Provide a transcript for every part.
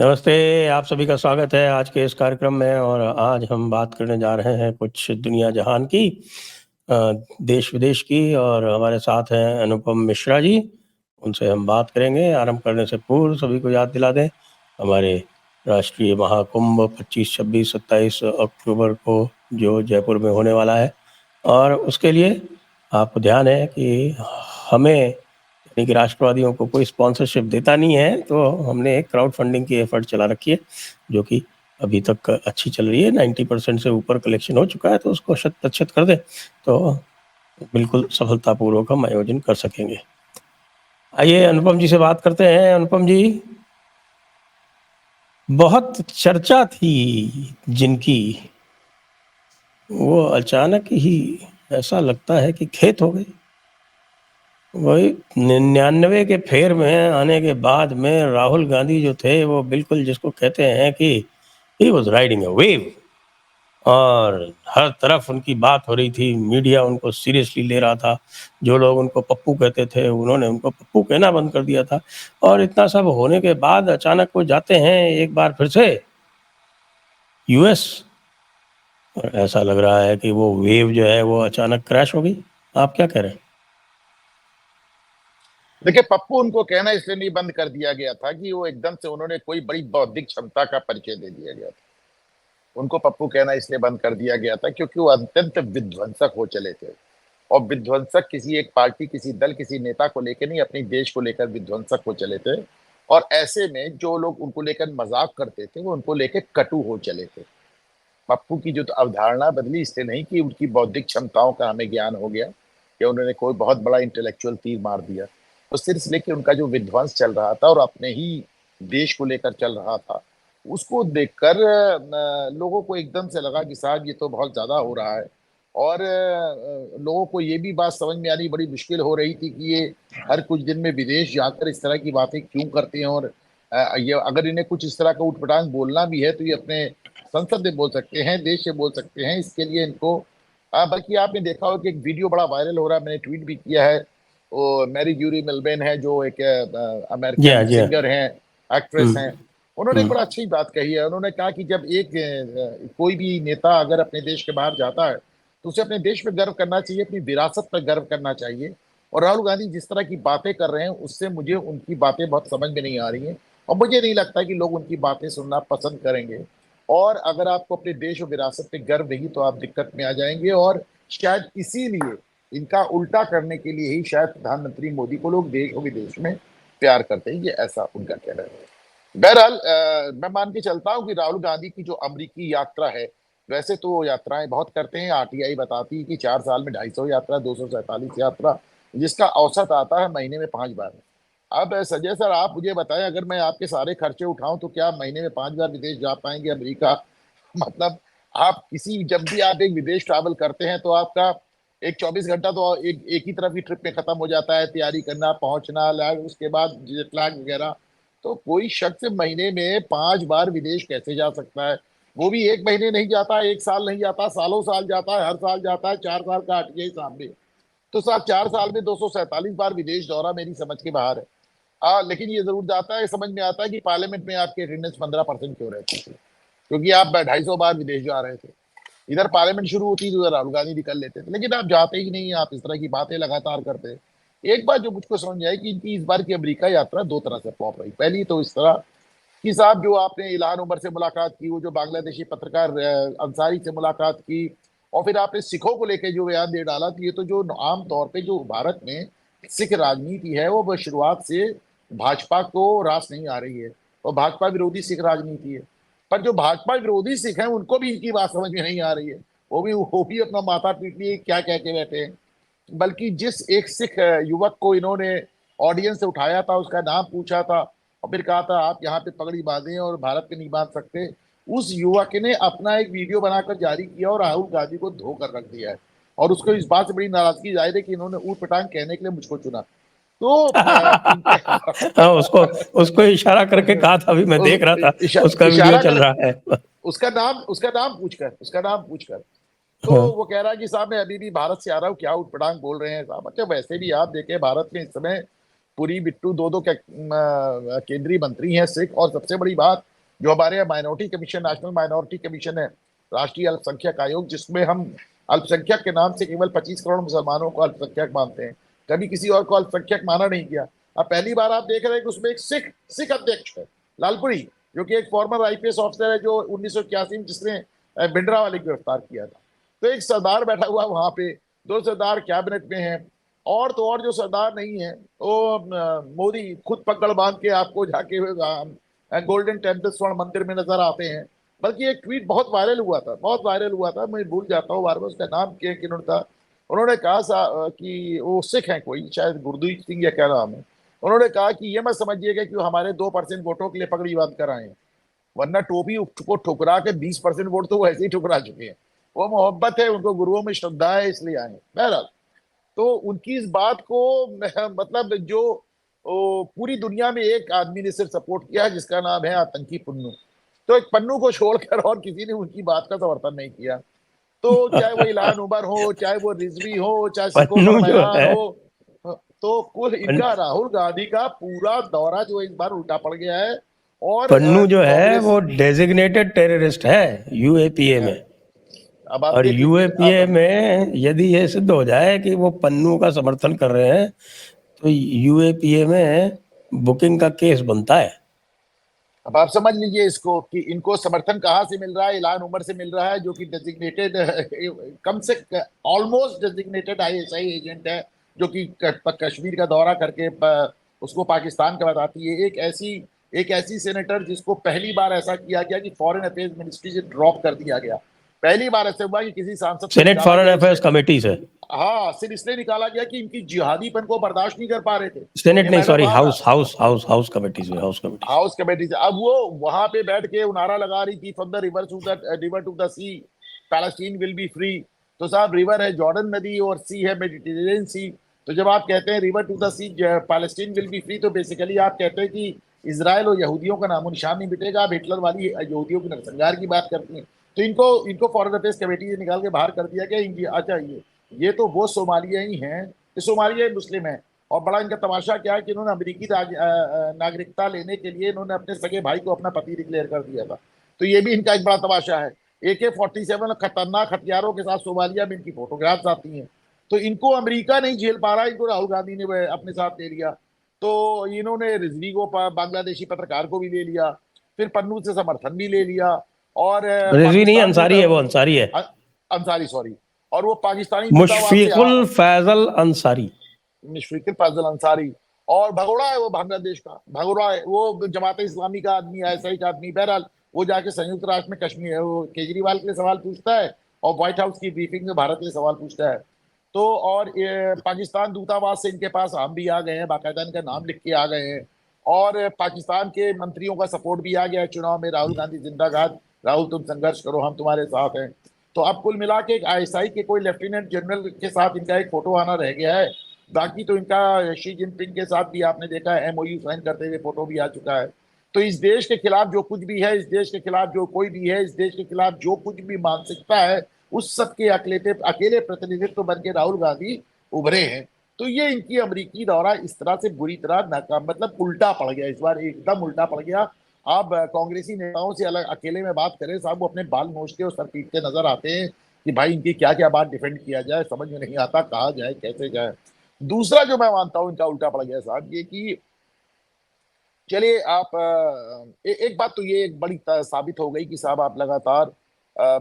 नमस्ते, आप सभी का स्वागत है आज के इस कार्यक्रम में और आज हम बात करने जा रहे हैं कुछ दुनिया जहान की देश-विदेश की और हमारे साथ हैं अनुपम मिश्रा जी। उनसे हम बात करेंगे। आरंभ करने से पूर्व सभी को याद दिला दें, हमारे राष्ट्रीय महाकुंभ 25, 26, 27 अक्टूबर को जो जयपुर में होने वाला है और उसके लिए आपको ध्यान है कि हमें यानी कि राष्ट्रवादियों को कोई स्पॉन्सरशिप देता नहीं है, तो हमने एक क्राउड फंडिंग की एफर्ट चला रखी है, जो कि अभी तक अच्छी चल रही है। 90% से ऊपर कलेक्शन हो चुका है, तो उसको शत-प्रतिशत कर दें, तो बिल्कुल सफलतापूर्वक हम आयोजन कर सकेंगे। आइए अनुपम जी से बात करते हैं। अनुपम जी, बहुत चर्चा थी जिनकी, वो अचानक ही ऐसा लगता है कि खेत हो गई। वही 99 के फेर में आने के बाद में राहुल गांधी जो थे वो बिल्कुल जिसको कहते हैं कि he was riding a wave और हर तरफ उनकी बात हो रही थी। मीडिया उनको सीरियसली ले रहा था। जो लोग उनको पप्पू कहते थे उन्होंने उनको पप्पू कहना बंद कर दिया था और इतना सब होने के बाद अचानक वो जाते हैं एक बार फिर से यूएस और ऐसा लग रहा है कि वो वेव जो है वो अचानक क्रैश हो गई। आप क्या कह रहे हैं? देखिए, पप्पू उनको कहना इसलिए नहीं बंद कर दिया गया था कि वो एकदम से उन्होंने कोई बड़ी बौद्धिक क्षमता का परिचय दे दिया गया था। उनको पप्पू कहना इसलिए बंद कर दिया गया था क्योंकि वो अत्यंत विध्वंसक हो चले थे। और विध्वंसक किसी एक पार्टी, किसी दल, किसी नेता को लेकर नहीं, अपने देश को लेकर विध्वंसक हो चले थे। और ऐसे में जो लोग उनको लेकर मजाक करते थे वो उनको लेकर कटु हो चले थे। पप्पू की जो अवधारणा बदली इसलिए नहीं कि उनकी बौद्धिक क्षमताओं का हमें ज्ञान हो गया कि उन्होंने कोई बहुत बड़ा इंटेलेक्चुअल तीर मार दिया। तो सिर्फ इसलिए कि उनका जो विध्वंस चल रहा था और अपने ही देश को लेकर चल रहा था, उसको देखकर लोगों को एकदम से लगा कि साहब ये तो बहुत ज्यादा हो रहा है। और लोगों को ये भी बात समझ में आनी बड़ी मुश्किल हो रही थी कि ये हर कुछ दिन में विदेश जाकर इस तरह की बातें क्यों करते हैं। और ये अगर इन्हें कुछ इस तरह का उठपटांग बोलना भी है तो ये अपने संसद से बोल सकते हैं, देश से बोल सकते हैं। इसके लिए इनको बल्कि आपने देखा हो कि एक वीडियो बड़ा वायरल हो रहा है, मैंने ट्वीट भी किया है। वो मैरी ज्यूरी मिलबेन है जो एक जी हाँ, अमेरिकन जी हाँ। सिंगर हैं, एक्ट्रेस हैं। उन्होंने एक हुँ। बड़ा अच्छी बात कही है। उन्होंने कहा कि जब एक कोई भी नेता अगर अपने देश के बाहर जाता है तो उसे अपने देश पे गर्व करना चाहिए, अपनी विरासत पर गर्व करना चाहिए। और राहुल गांधी जिस तरह की बातें कर रहे हैं उससे मुझे उनकी बातें बहुत समझ में नहीं आ रही हैं। और मुझे नहीं लगता कि लोग उनकी बातें सुनना पसंद करेंगे। और अगर आपको अपने देश और विरासत पे गर्व नहीं तो आप दिक्कत में आ जाएंगे। और शायद इसीलिए इनका उल्टा करने के लिए ही शायद प्रधानमंत्री मोदी को लोग देश और विदेश में प्यार करते हैं, ये ऐसा उनका कहना है। बहरहाल मैं मान के चलता हूं कि राहुल गांधी की जो अमरीकी यात्रा है, वैसे तो वो यात्राएं बहुत करते हैं। आरटीआई बताती है कि 4 साल में 250 यात्रा, 247 यात्रा, जिसका औसत आता है महीने में 5 बार। अब संजय सर आप मुझे बताएं, अगर मैं आपके सारे खर्चे उठाऊं तो क्या महीने में 5 बार विदेश जा पाएंगे अमेरिका? मतलब आप किसी जब भी आप एक विदेश ट्रैवल करते हैं तो आपका एक 24 घंटा तो एक ही तरफ की ट्रिप में खत्म हो जाता है, तैयारी करना, पहुंचना, लैग, उसके बाद जेट लैग वगैरह। तो कोई शख्स महीने में 5 बार विदेश कैसे जा सकता है? वो भी एक महीने नहीं जाता, एक साल नहीं जाता, सालों साल जाता है, हर साल जाता है। 4 साल का आरटीआई सामने, तो साहब 4 साल में 247 बार विदेश दौरा मेरी समझ के बाहर है। लेकिन ये जरूर जाता है, समझ में आता है कि पार्लियामेंट में आपकी अटेंडेंस 15% क्यों रहती थी, क्योंकि आप 250 बार विदेश जा रहे थे। इधर पार्लियामेंट शुरू होती थी, उधर राहुल गांधी निकल लेते थे, लेकिन आप जाते ही नहीं, आप इस तरह की बातें लगातार करते। एक बात जो मुझको समझ आई कि इनकी इस बार की अमेरिका यात्रा दो तरह से फ्लॉप रही। पहली तो इस तरह कि साहब जो आपने इल्हान उमर से मुलाकात की, वो जो बांग्लादेशी पत्रकार अंसारी से मुलाकात की, और फिर आपने सिखों को लेकर जो बयान दे डाला, तो ये तो जो आम तौर पे जो भारत में सिख राजनीति है वो शुरुआत से भाजपा को रास नहीं आ रही है, और भाजपा विरोधी सिख राजनीति है। पर जो भाजपा विरोधी सिख हैं उनको भी इनकी बात समझ में नहीं आ रही है। वो भी अपना माथा पीट लिए क्या कह के बैठे हैं। बल्कि जिस एक सिख युवक को इन्होंने ऑडियंस से उठाया था, उसका नाम पूछा था और फिर कहा था आप यहाँ पे पगड़ी बांधे और भारत पे नहीं बांध सकते, उस युवक ने अपना एक वीडियो बनाकर जारी किया और राहुल गांधी को धोकर रख दिया है। और उसको इस बात से बड़ी नाराजगी जाहिर है कि इन्होंने ऊट पटांग कहने के लिए मुझको चुना। तो इनके हाँ, उसको उसको इशारा करके कहा था, अभी मैं देख रहा था, उसका वीडियो इशारा चल कर, रहा है। उसका नाम पूछकर तो हाँ, वो कह रहा है कि साहब मैं अभी भी भारत से आ रहा हूँ, क्या उटपटांग बोल रहे हैं साहब। अच्छा वैसे भी आप देखें भारत में इस समय पुरी बिट्टू दो दो केंद्रीय मंत्री हैं सिख। और सबसे बड़ी बात जो हमारे यहाँ minority commission, national minority commission है, राष्ट्रीय अल्पसंख्यक आयोग, जिसमें हम अल्पसंख्यक के नाम से केवल 25 करोड़ मुसलमानों को अल्पसंख्यक मानते हैं, कभी किसी और को अल्पसंख्यक माना नहीं गया। अब पहली बार आप देख रहे हैं कि उसमें एक सिख अध्यक्ष है, लालपुरी, जो कि एक फॉर्मर आईपीएस ऑफिसर है, जो 1981 में जिसने भिंडरावाले को गिरफ्तार किया था। तो एक सरदार बैठा हुआ वहां पे, 2 सरदार कैबिनेट में हैं, और तो और जो सरदार नहीं है वो मोदी खुद पकड़ बांध के आपको जाके गोल्डन टेम्पल स्वर्ण मंदिर में नजर आते हैं। बल्कि एक ट्वीट बहुत वायरल हुआ था, बहुत वायरल हुआ था, मैं भूल जाता हूँ बार बार उसका नाम क्या किन्होंने था। उन्होंने कहा कि वो सिख है कोई, शायद गुरदीप सिंह या क्या नाम है। उन्होंने कहा कि ये मत समझिएगा कि वो हमारे 2% वोटों के लिए पगड़ी बांध कर आए हैं, वरना टोपी को ठुकरा के 20% वोट तो वो ऐसे ही ठुकरा चुके हैं। वो मोहब्बत है, उनको गुरुओं में श्रद्धा है, इसलिए आए हैं। बहरहाल, तो उनकी इस बात को मतलब जो पूरी दुनिया में एक आदमी ने सिर्फ सपोर्ट किया है, जिसका नाम है आतंकी पन्नू। तो एक पन्नू को छोड़कर और किसी ने उनकी बात का समर्थन नहीं किया। तो चाहे वो इलान उमर हो, चाहे वो रिजवी हो, चाहे सिखों पन्नू पर जो बयान है, हो, तो कुल इनका राहुल गांधी का पूरा दौरा जो इस बार उल्टा पड़ गया है। और पन्नू जो है कांग्रेस, वो डेजिग्नेटेड टेररिस्ट है यूएपीए में। अब आप और देख लीजिए यूएपीए अब में यदि ये सिद्ध हो जाए कि वो पन्नू का समर्थन कर रहे हैं, तो यूएपीए में बुकिंग का केस बनता है। अब आप समझ लीजिए इसको कि इनको समर्थन कहाँ से मिल रहा है। इलान उमर से मिल रहा है, जो कि डेजिग्नेटेड कम से ऑलमोस्ट डेजिग्नेटेड आईएसआई एजेंट है, जो कि कश्मीर का दौरा करके उसको पाकिस्तान का बताती है। एक ऐसी सेनेटर जिसको पहली बार ऐसा किया गया कि फॉरेन अफेयर्स मिनिस्ट्री से ड्रॉप कर दिया गया। पहली बार ऐसा हुआ कि किसी सांसद को सेनेट निकाला फॉरेन गया अफेयर्स इसलिए, कमेटी से। हाँ, सिर्फ इसलिए निकाला गया कि इनकी जिहादीपन को बर्दाश्त नहीं कर पा रहे थे सेनेट ये नहीं, मैडम सॉरी, वहां। हाउस कमेटी से, हाउस कमेटी से। हाउस कमेटी से। अब वो वहां पे बैठ के नारा लगा रही थी, from the river to the sea Palestine will be free. तो साहब, रिवर है जॉर्डन नदी और सी है मेडिटेरेनियन सी। तो जब आप कहते हैं river to the sea Palestine will be free, तो बेसिकली आप कहते हैं कि इसराइल और यहूदियों का नामो निशान नहीं मिटेगा। आप हिटलर वाली यहूदियों के नरसंहार की बात करती हैं। तो इनको इनको फॉरेन अफेयर्स कमेटी से निकाल के बाहर कर दिया गया। इनकी अच्छा, ये तो वो सोमालिया ही हैं, ये सोमालिया मुस्लिम है। और बड़ा इनका तमाशा क्या है कि इन्होंने अमेरिकी नागरिकता लेने के लिए इन्होंने अपने सगे भाई को अपना पति डिक्लेयर कर दिया था। तो ये भी इनका एक बड़ा तमाशा है। AK-47 खतरनाक हथियारों के साथ सोमालिया में इनकी फोटोग्राफ्स आती हैं। तो इनको अमेरिका नहीं झेल पा रहा, इनको राहुल गांधी ने अपने साथ ले लिया। तो इन्होंने रिजवी को, बांग्लादेशी पत्रकार को भी ले लिया, फिर पन्नू से समर्थन भी ले लिया, और रिजवी नहीं, पाकिस्तान अंसारी है, वो अंसारी है। अंसारी, सॉरी। और वो पाकिस्तानी दूतावास से मुशफिकुल फैजल अंसारी। मुशफिकुल फैजल अंसारी। और भगोड़ा है वो बांग्लादेश का, भगोड़ा है वो, जमात इस्लामी का आदमी है, ऐसा ही आदमी। बहरहाल, वो जाके संयुक्त राष्ट्र में कश्मीर, वो केजरीवाल के लिए सवाल पूछता है, और व्हाइट हाउस की ब्रीफिंग में भारत के लिए सवाल पूछता है। तो और पाकिस्तान दूतावास से इनके पास हम भी आ गए हैं, बाकायदा इनका नाम लिख के आ गए हैं। और पाकिस्तान के मंत्रियों का सपोर्ट भी आ गया है चुनाव में। राहुल गांधी जिंदाबाद, राहुल तुम संघर्ष करो, हम तुम्हारे साथ हैं। तो अब कुल मिला के आईएसआई के कोई लेफ्टिनेंट जनरल के साथ इनका एक फोटो आना रह गया है। बाकी तो इनका शी जिनपिंग के साथ भी आपने देखा है, MOU साइन करते हुए फोटो भी आ चुका है। तो इस देश के खिलाफ जो कुछ भी है, इस देश के खिलाफ जो कोई भी है, इस देश के खिलाफ जो कुछ भी मानसिकता है, उस सब के अकेले प्रतिनिधित्व बन के राहुल गांधी उभरे हैं। तो ये इनकी अमेरिकी दौरा इस तरह से बुरी तरह नाकाम, मतलब उल्टा पड़ गया, इस बार एकदम उल्टा पड़ गया। आप कांग्रेसी नेताओं से अलग अकेले में बात करें साहब, वो अपने बाल नोचते और सर पीटते नजर आते हैं कि भाई इनकी क्या क्या बात डिफेंड किया जाए, समझ में नहीं आता कहा जाए कैसे जाए। दूसरा जो मैं मानता हूं इनका उल्टा पड़ गया साहब, ये कि चलिए आप एक बात तो ये एक बड़ी साबित हो गई कि साहब आप लगातार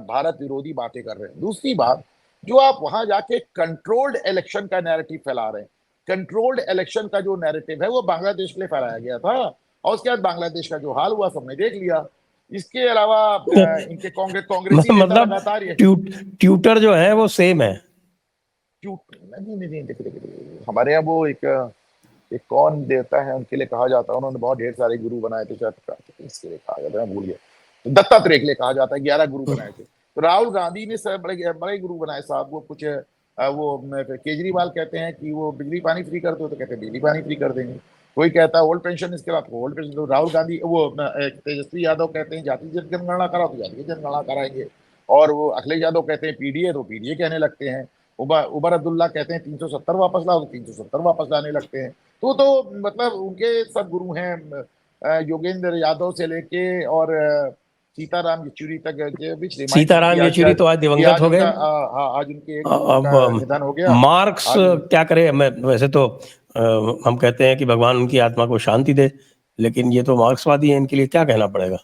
भारत विरोधी बातें कर रहे हैं। दूसरी बात, जो आप वहां जाके कंट्रोल्ड इलेक्शन का नैरेटिव फैला रहे हैं, कंट्रोल्ड इलेक्शन का जो नैरेटिव है वो बांग्लादेश के लिए फैलाया गया था, और उसके बाद बांग्लादेश का जो हाल हुआ सबने देख लिया। इसके अलावा इनके कांग्रेसी नेता मतलब लगातार ये ट्यूटर जो है वो सेम है। नहीं नहीं नहीं, देखिए हमारे यहाँ वो एक कौन देवता है उनके लिए कहा जाता है, उन्होंने बहुत ढेर सारे गुरु बनाए थे, शायद इसके लिए कहा जाता है, मैं भूल गया। तो दत्तात्रेय के लिए कहा जाता है, 11 गुरु बनाए थे। तो राहुल गांधी ने सब बड़े बड़े गुरु बनाए साहब। वो कुछ केजरीवाल कहते हैं कि वो बिजली पानी फ्री कर दो, तो कहते हैं बिजली पानी फ्री कर देंगे। कोई कहता है ओल्ड पेंशन, इसके बाद ओल्ड पेंशन। तो राहुल गांधी, वो तेजस्वी यादव कहते हैं जाति जनगणना कराओ, तो जाति जनगणना कराएंगे। और वो अखिलेश यादव कहते हैं PDA, तो PDA कहने लगते हैं। उबर अब्दुल्ला कहते हैं 370 वापस लाओ, तो 370 वापस लाने लगते हैं। तो मतलब उनके सब गुरु हैं। योगेंद्र यादव से लेके और सीताराम येचुरी तक, which reminds me सीताराम कि येचुरी तो आज कि दिवंगत आज हो गए। उनका आज उनके अब उनका निधन हो गया। मार्क्स आज क्या करे, मैं वैसे तो हम कहते हैं कि भगवान उनकी आत्मा को शांति दे, लेकिन ये तो मार्क्सवादी है, इनके लिए क्या कहना पड़ेगा।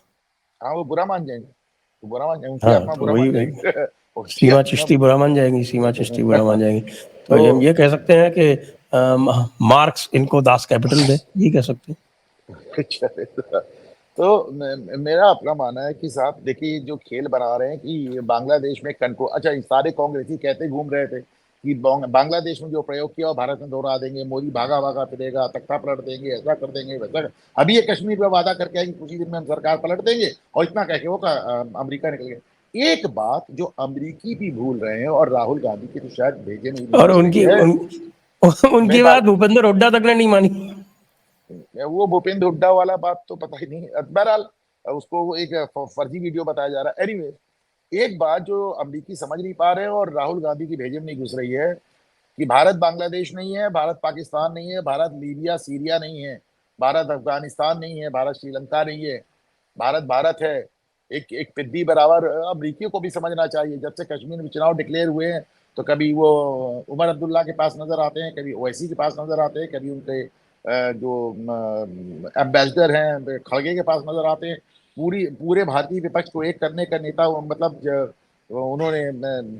हाँ, वो बुरा मान जाएंगे, वो बुरा मान जाएंगे, उनकी हाँ आत्मा तो बुरा वही मान वही जाएंगे। उनकी सीमा आत्मा चिश्ती बुरा मान जाएंगी, सीमा चिश्ती बुरा मान जाएंगी। तो तो हम ये कह सकते हैं कि मार्क्स इनको दास कैपिटल दे, ये कह सकते हैं। तो मेरा अपना मानना है कि साहब देखिए, जो खेल बना रहे हैं कि बांग्लादेश में कंट्रोल, अच्छा ये सारे कांग्रेसी कहते घूम रहे थे कि बांग्लादेश में जो प्रयोग किया वो भारत में दोहरा देंगे, मोदी भागा भागा फिरेगा, तख्ता पलट देंगे, ऐसा कर देंगे, वैसा अभी ये कश्मीर पे वादा करके आए कि कुछ ही दिन में हम सरकार पलट देंगे, और इतना कह के वो अमेरिका निकल गया। एक बात जो अमरीकी भी भूल रहे हैं, और राहुल गांधी की तो शायद भेजे नहीं और घुस रही है। उनकी मैं बात बात भूपेंद्र हुड्डा तक ने नहीं मानी। वो भूपेंद्र हुड्डा वाला बात तो पता ही नहीं, बहरहाल उसको एक फर्जी वीडियो बताया जा रहा है। एनीवे, एक बात जो अमरीकी समझ नहीं पा रहे हैं और राहुल गांधी की भेजे में नहीं घुस रही है कि भारत बांग्लादेश नहीं है, भारत पाकिस्तान नहीं है, भारत लीबिया सीरिया नहीं है, भारत अफगानिस्तान नहीं है, भारत श्रीलंका नहीं है, भारत भारत है। एक एक पिद्दी बराबर अमरीकियों को भी समझना चाहिए। जब से कश्मीर में चुनाव डिक्लेयर हुए हैं तो कभी वो उमर अब्दुल्ला के पास नजर आते हैं, कभी ओवैसी के पास नजर आते हैं, कभी उनके जो एम्बेसडर हैं खड़गे के पास नजर आते हैं। पूरे भारतीय विपक्ष को एक करने का नेता मतलब उन्होंने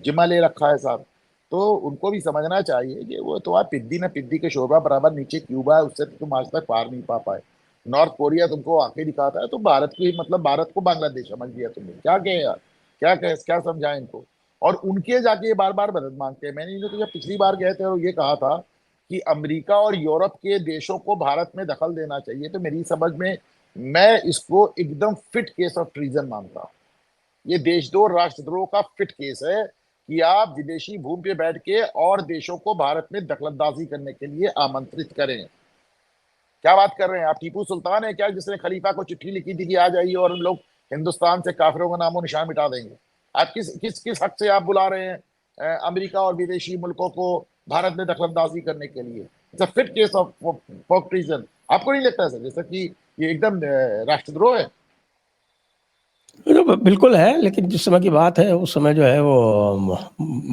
जिम्मा ले रखा है साहब। तो उनको भी समझना चाहिए कि वो तो आप पिद्दी ना पिद्दी के शोभा बराबर, नीचे क्यूबा है, उससे तो तुम आज तक पार नहीं पा पाए। नॉर्थ कोरिया तुमको आके दिखाता है, तो भारत की मतलब भारत को बांग्लादेश समझ लिया तुमने। क्या कहे यार, क्या समझाएं इनको। और उनके जाके ये बार बार मदद मांगते हैं। मैंने इन्हें तो जब पिछली बार गए थे और ये कहा था कि अमेरिका और यूरोप के देशों को भारत में दखल देना चाहिए, तो मेरी समझ में मैं इसको एकदम फिट केस ऑफ ट्रीजन मानता हूं। ये देशद्रोह राष्ट्रद्रोह का फिट केस है कि आप विदेशी भूमि पे बैठ के और देशों को भारत में दखलंदाजी करने के लिए आमंत्रित करें। क्या बात कर रहे हैं आप? टीपू सुल्तान है क्या जिसने खलीफा को चिट्ठी लिखी थी कि आ जाइए और हम लोग हिंदुस्तान से काफिरों का नामो निशान मिटा देंगे? आप किस किस किस हक से आप बुला रहे हैं अमेरिका और विदेशी मुल्कों को भारत में दखलंदाजी करने के लिए? It's a fit case of for treason. आपको नहीं लगता सर जैसा कि ये एकदम राष्ट्रद्रोह है? बिल्कुल है, लेकिन जिस समय की बात है उस समय जो है वो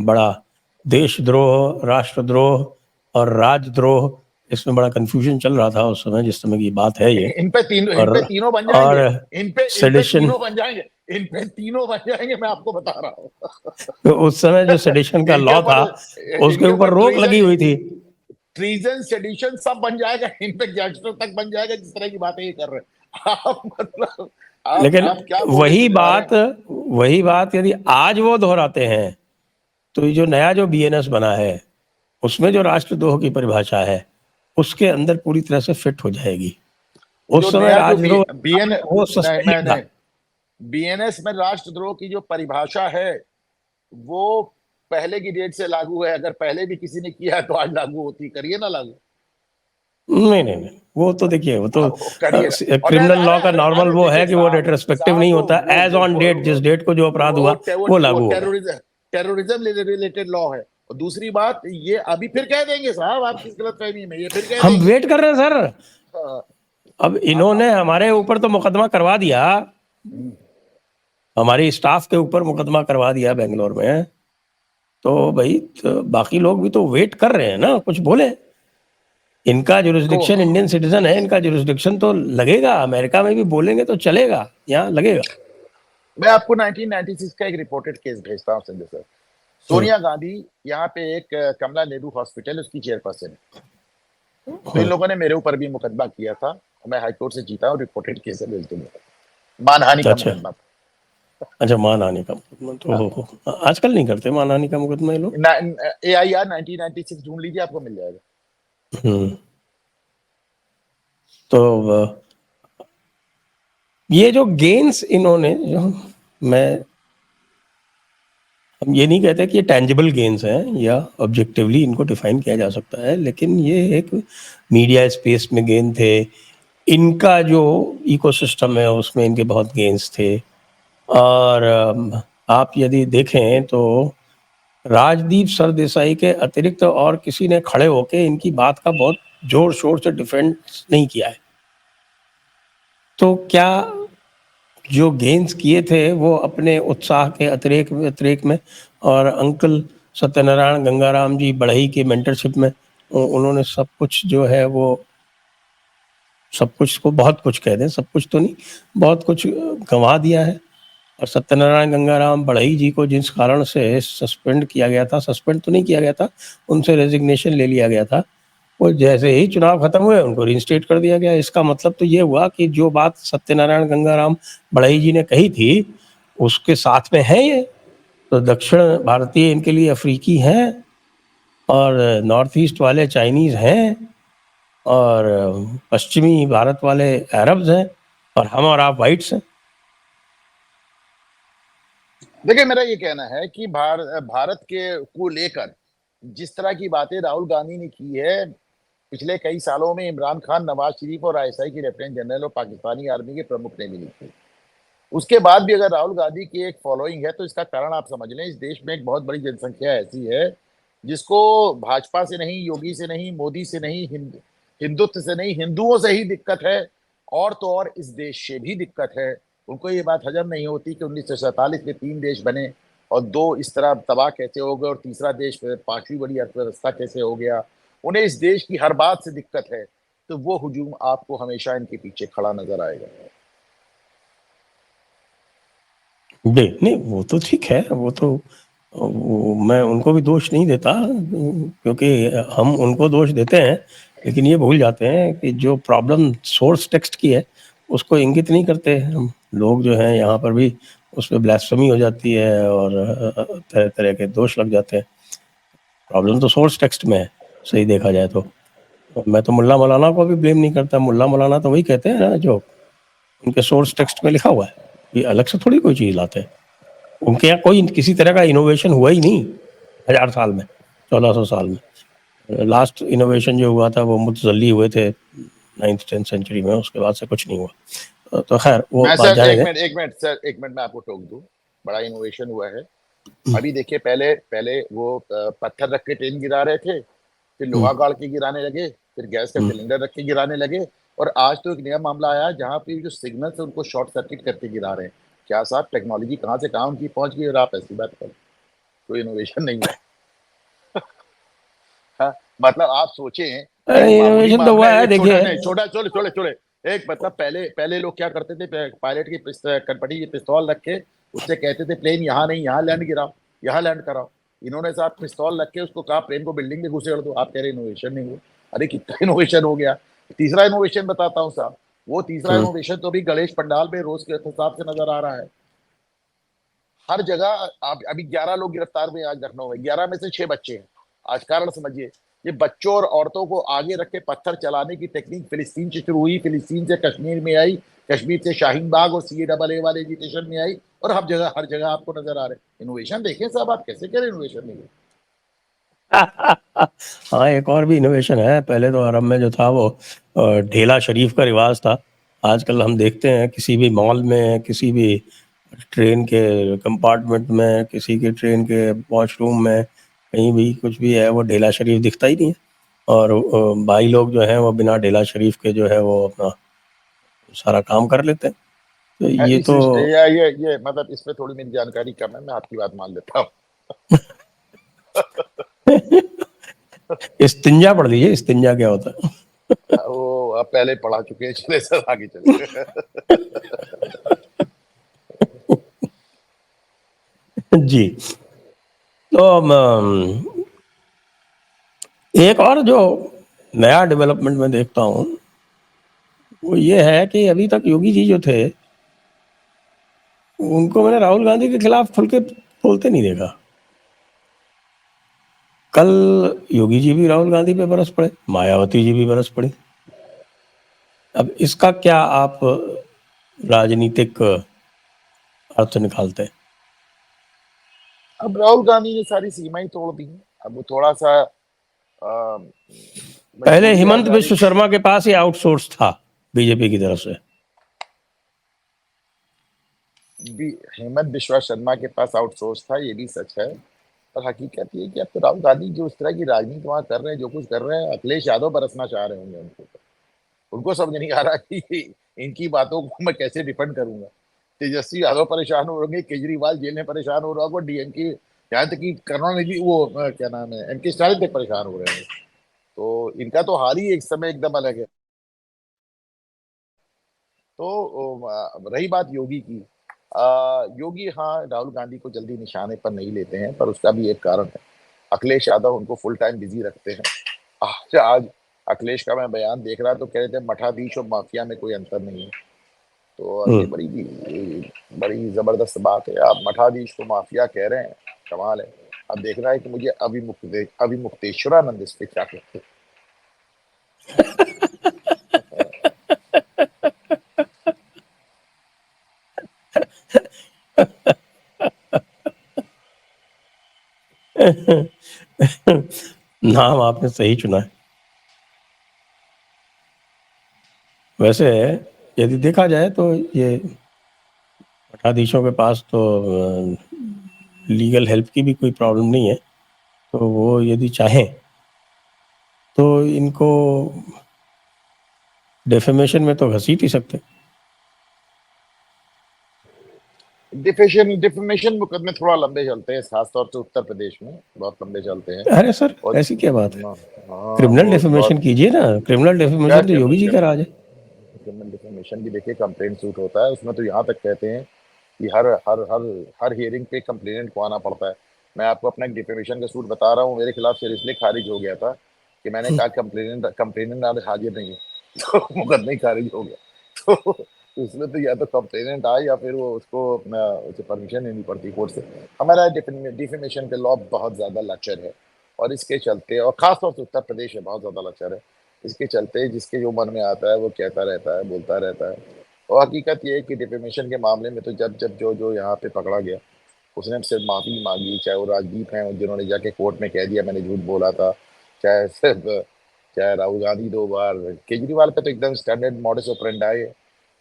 बड़ा देशद्रोह, राष्ट्रद्रोह और राजद्रोह, इसमें बड़ा कंफ्यूजन चल रहा था उस समय, जिस समय की बात है ये। इन पे तीनों बन और जाएंगे। इन पे सेडिशन, तीनों बन जाएंगे। इन पे तीनों बन जाएंगे, मैं आपको बता रहा हूँ। उस समय जो सेडिशन का इनके लॉ था ऊपर उसके इनके ऊपर ऊपर रोक लगी हुई थी। ट्रीजन सेडिशन सब बन जाएगा। इन पे गैंगस्टर तक बन जाएगा, जिस तरह की बातें ये कर रहे हैं आप। मतलब लेकिन आप क्या बोले समझा रहे हैं? वही बात यदि आज वो दोहराते हैं तो ये जो नया जो बीएनएस बना है उसमें जो राष्ट्रद्रोह की परिभाषा है उसके अंदर पूरी तरह से फिट हो जाएगी। जो उस समय नया जो राजद्रोह बीएन वो नहीं मैं सस्पेंड था। नहीं बीएनएस में राष्ट्रद्रोह की जो परिभाषा है वो पहले की डेट से लागू है। अगर पहले भी किसी ने किया है तो आज लागू होती, करिए ना लागू। नहीं नहीं नहीं, वो तो देखिए, वो तो वो करिए ना। और मैं क्रिमिनल अरे लॉ का अरे नॉर्मल अरे वो है देखिए कि वो साहब, रेट्रोस्पेक्टिव नहीं होता, एज ऑन डेट, जिस डेट को जो अपराध हुआ वो लागू होगा। टेररिज्म रिलेटेड लॉ है। और दूसरी बात, ये अभी फिर कह देंगे साहब, आप किस गलतफहमी में, ये फिर कह हम देंगे। वेट कर रहे हैं सर। हाँ, अब इन्होंने हमारे ऊपर तो मुकदमा करवा दिया, हमारी स्टाफ के ऊपर मुकदमा करवा दिया बेंगलोर में। तो भाई तो बाकी लोग भी तो वेट कर रहे हैं ना, कुछ बोले। इनका को जुरिस्डिक्शन इंडियन सिटीजन है, इनका जुरिस्डिक्शन तो लगेगा। अमेरिका में भी बोलेंगे तो चलेगा, यहाँ लगेगा। मैं आपको 1996 का एक रिपोर्टेड केस भेजता हूँ संजय सर। सोनिया गांधी यहाँ पे एक कमला नेहरू हॉस्पिटल, उसकी चेयरपर्सन है। तो इन लोगों ने मेरे ऊपर भी मुकदमा किया था, मैं हाईकोर्ट से जीता हूँ, रिपोर्टेड केस है बिल्कुल, मानहानि का अच्छा मुकदमा था। अच्छा, मानहानि का मुकदमा तो आजकल नहीं करते मानहानि का मुकदमा ये लोग। AIR 1996 ढूंढ लीजिए, आपको मिल जाएगा। हम्म। तो ये जो गेन्स इन्होंने जो, मैं हम ये नहीं कहते कि ये टेंजिबल गेन्स हैं या ऑब्जेक्टिवली इनको डिफाइन किया जा सकता है, लेकिन ये एक मीडिया स्पेस में गेन थे। इनका जो इकोसिस्टम है उसमें इनके बहुत गेन्स थे। और आप यदि देखें तो राजदीप सरदेसाई के अतिरिक्त और किसी ने खड़े होकर इनकी बात का बहुत जोर शोर से डिफेंस नहीं किया है। तो क्या जो गेन्स किए थे वो अपने उत्साह के अतिरेक में और अंकल सत्यनारायण गंगाराम जी बढ़ई के मेंटरशिप में उन्होंने सब कुछ जो है वो सब कुछ को बहुत कुछ कह दें, सब कुछ तो नहीं, बहुत कुछ गंवा दिया है। और सत्यनारायण गंगाराम बढ़ई जी को जिस कारण से सस्पेंड किया गया था, सस्पेंड तो नहीं किया गया था, उनसे रेजिग्नेशन ले लिया गया था, वो जैसे ही चुनाव खत्म हुए उनको रिइंस्टेट कर दिया गया। इसका मतलब तो ये हुआ कि जो बात सत्यनारायण गंगाराम बढ़ई जी ने कही थी उसके साथ में है ये। तो दक्षिण भारतीय इनके लिए अफ्रीकी हैं और नॉर्थ ईस्ट वाले चाइनीज हैं और पश्चिमी भारत वाले अरब्स हैं और हम और आप वाइट्स हैं। देखिए, मेरा ये कहना है कि भारत के को लेकर जिस तरह की बातें राहुल गांधी ने की है, पिछले कई सालों में इमरान खान, नवाज शरीफ और आईएसआई के लेफ्टिनेंट जनरल और पाकिस्तानी आर्मी के प्रमुख ने भी लिखी। उसके बाद भी अगर राहुल गांधी की एक फॉलोइंग है तो इसका कारण आप समझ लें, इस देश में एक बहुत बड़ी जनसंख्या ऐसी है जिसको भाजपा से नहीं, योगी से नहीं, मोदी से नहीं, हिंदुत्व से नहीं, हिंदुओं से ही दिक्कत है। और तो और इस देश से भी दिक्कत है। उनको ये बात हजम नहीं होती कि 1947 में 3 देश बने और 2 इस तरह तबाह कैसे हो गए और तीसरा देश 5वीं बड़ी अर्थव्यवस्था कैसे हो गया। उन्हें इस देश की हर बात से दिक्कत है, तो वो हुजूम आपको हमेशा इनके पीछे खड़ा नजर आएगा। नहीं, वो तो ठीक है, वो तो मैं उनको भी दोष नहीं देता, क्योंकि हम उनको दोष देते हैं लेकिन ये भूल जाते हैं कि जो प्रॉब्लम सोर्स टेक्स्ट की है उसको इंगित नहीं करते हम लोग जो हैं यहाँ पर भी। उसमें ब्लास्फेमी हो जाती है और तरह तरह के दोष लग जाते हैं। प्रॉब्लम तो सोर्स टेक्स्ट में है, सही देखा जाए तो। मैं तो मुल्ला मौलाना को भी ब्लेम नहीं करता। मुल्ला मौलाना तो वही कहते हैं ना जो उनके सोर्स टेक्स्ट में लिखा हुआ है, ये अलग से थोड़ी कोई चीज़ लाते हैं। उनके यहाँ कोई किसी तरह का इनोवेशन हुआ ही नहीं 1000 साल में, 1400 साल में। लास्ट इनोवेशन जो हुआ था वो मुतजल्ली हुए थे 9th-10th सेंचुरी में, उसके बाद से कुछ नहीं हुआ। तो खैर वो मैं बात सर जाने एक दें। मिनट एक मिनट सर, एक मिनट मैं आपको टोक दूं। बड़ा इनोवेशन हुआ है। अभी देखिए, पहले पहले वो पत्थर रख के ट्रेन गिरा रहे थे, फिर लोहा गाड़ के गिराने लगे, फिर गैस का सिलेंडर रख के गिराने लगे, और आज तो एक नया मामला आया जहां पे जो सिग्नल है उनको शॉर्ट सर्किट करके गिरा रहे हैं। क्या साहब, टेक्नोलॉजी कहां से कहां उनकी पहुंच गई और आप ऐसी बात करें? कोई इनोवेशन नहीं है। हाँ, मतलब आप सोचें, एक मामूली इनोवेशन तो मामला हुआ है, है, एक छोटा देखिए। नहीं, छोटा छोटे छोटे छोटे एक मतलब पहले पहले लोग क्या करते थे, पायलट की कनपटी की पिस्तौल रख के उससे कहते थे प्लेन यहाँ नहीं, यहाँ लैंड गिराओ, यहाँ लैंड कराओ। इन्होंने साहब पिस्तौल रख के उसको कहा प्लेन को बिल्डिंग में घुसेड़ दो। आप कह रहे इनोवेशन नहीं हुआ? अरे कितना इनोवेशन हो गया। तीसरा इनोवेशन बताता हूँ साहब। वो तीसरा इनोवेशन तो अभी गणेश पंडाल में रोज के हिसाब से नजर आ रहा है। हर जगह आप अभी 11 लोग गिरफ्तार हुए आज लखनऊ में, 11 में से 6 बच्चे हैं। आज कारण समझिए, ये बच्चों और औरतों को आगे रख के पत्थर चलाने की टेक्निक फिलिस्तीन से शुरू हुई, फिलिस्तीन से कश्मीर में आई, कश्मीर से शाहीन बाग और CAA वाले एजुकेशन में आई, और हर जगह आपको नजर आ रहे हैं। इनोवेशन देखें साहब, आप कैसे कह रहे हैं इनोवेशन नहीं है? हाँ, एक और भी इनोवेशन है। पहले तो अरब में जो था वो ढेला शरीफ का रिवाज था। आजकल हम देखते हैं किसी भी मॉल में, किसी भी ट्रेन के कंपार्टमेंट में, किसी के ट्रेन के वॉशरूम में, कहीं भी कुछ भी है वो ढेला शरीफ दिखता ही नहीं है। और भाई लोग जो हैं वो बिना ढेला शरीफ के जो है वो अपना सारा काम कर लेते हैं। तो ये इस तो ये मतलब इसमें थोड़ी मेरी जानकारी कम है, मैं आपकी बात मान लेता हूँ। इस्तिंजा पढ़ लीजिए, इस्तिंजा क्या होता है। वो आप पहले पढ़ा चुके हैं, चले सर आगे चले। जी। तो एक और जो नया डेवलपमेंट में देखता हूँ वो ये है कि अभी तक योगी जी जो थे उनको मैंने राहुल गांधी के खिलाफ खुल के बोलते नहीं देखा। कल योगी जी भी राहुल गांधी पे बरस पड़े, मायावती जी भी बरस पड़ी। अब इसका क्या आप राजनीतिक अर्थ निकालते हैं? अब राहुल गांधी ने सारी सीमाएं तोड़ दी। अब वो थोड़ा सा अ, पहले मजबूरियां हिमंत जारी। विश्व शर्मा के पास ही आउटसोर्स था बीजेपी की तरफ से। हेमंत बिश्वा शर्मा के पास आउटसोर्स था, ये भी सच है। और हकीकत ये है कि अब तो राहुल गांधी जो इस तरह की राजनीति वहां कर रहे हैं, जो कुछ कर रहे हैं, अखिलेश यादव बरसना चाह रहे होंगे उनके ऊपर। उनको समझ नहीं आ रहा कि इनकी बातों को मैं कैसे डिफेंड करूंगा। तेजस्वी यादव परेशान हो रहे, केजरीवाल जेल में परेशान हो रहा होगा, डीएमके यहाँ तक कि करुणानिधि वो क्या नाम है एमके स्टालिन तक परेशान हो रहे हैं। तो इनका तो हाल ही एक समय एकदम अलग है। तो रही बात योगी की, योगी हाँ राहुल गांधी को जल्दी निशाने पर नहीं लेते हैं, पर उसका भी एक कारण है। अखिलेश यादव उनको फुल टाइम बिजी रखते हैं। आज अखिलेश का मैं बयान देख रहा तो कह रहे थे मठाधीश और माफिया में कोई अंतर नहीं है। तो ये हम्म। बड़ी बड़ी जबरदस्त बात है। आप मठाधीश को माफिया कह रहे हैं, कमाल है। अब देखना है कि मुझे अभिमुक्तेश्वरानंद इस पे क्या कहते नाम आपने सही चुना है। वैसे यदि देखा जाए तो ये मठाधीशों के पास तो लीगल हेल्प की भी कोई प्रॉब्लम नहीं है, तो वो यदि चाहें तो इनको डेफेमेशन में तो घसीट ही सकते हैं। डिफेमेशन मुकदमे थोड़ा लंबे चलते हैं, खासतौर से उत्तर प्रदेश में बहुत लंबे चलते हैं। अरे सर, और ऐसी क्या बात है? हाँ क्रिमिनल बहुत डेफेमेशन बहुत कीजिए ना, क्रिमिनल क्या डेफेमेशन तो योगी जी का राज है। क्रिमिनल डिफेमेशन भी देखिए कंप्लेंट सूट होता है, उसमें तो यहाँ तक कहते हैं कि हर हर हर हर हियरिंग पे कंप्लेनेंट को आना पड़ता है। मैं आपको अपना एक डिफेमेशन का सूट बता रहा हूँ, मेरे खिलाफ सिर्फ इसलिए खारिज हो गया था कि मैंने कहा कंप्लेनेंट कंप्लेनेंट आज हाजिर नहीं है, तो मुकदमा ही खारिज हो गया। तो उसमें तो या तो कंप्लेनेंट आए या फिर वो उसको उसे परमिशन लेनी पड़ती कोर्ट से। हमारा डिफेमेशन पे लॉ बहुत ज्यादा लचर है, और इसके चलते, और खासतौर से उत्तर प्रदेश में बहुत ज्यादा लचर है। इसके चलते जिसके जो मन में आता है वो कहता रहता है, बोलता रहता है। और हकीकत ये है कि डिफेमेशन के मामले में तो जब जब जो जो यहाँ पे पकड़ा गया, उसने सिर्फ माफी मांगी, चाहे वो राजदीप हैं जिन्होंने जाके कोर्ट में कह दिया मैंने झूठ बोला था, चाहे सिर्फ चाहे राहुल गांधी 2 बार, केजरीवाल पे तो एकदम स्टैंडर्ड मॉडस ऑपरेंडाई है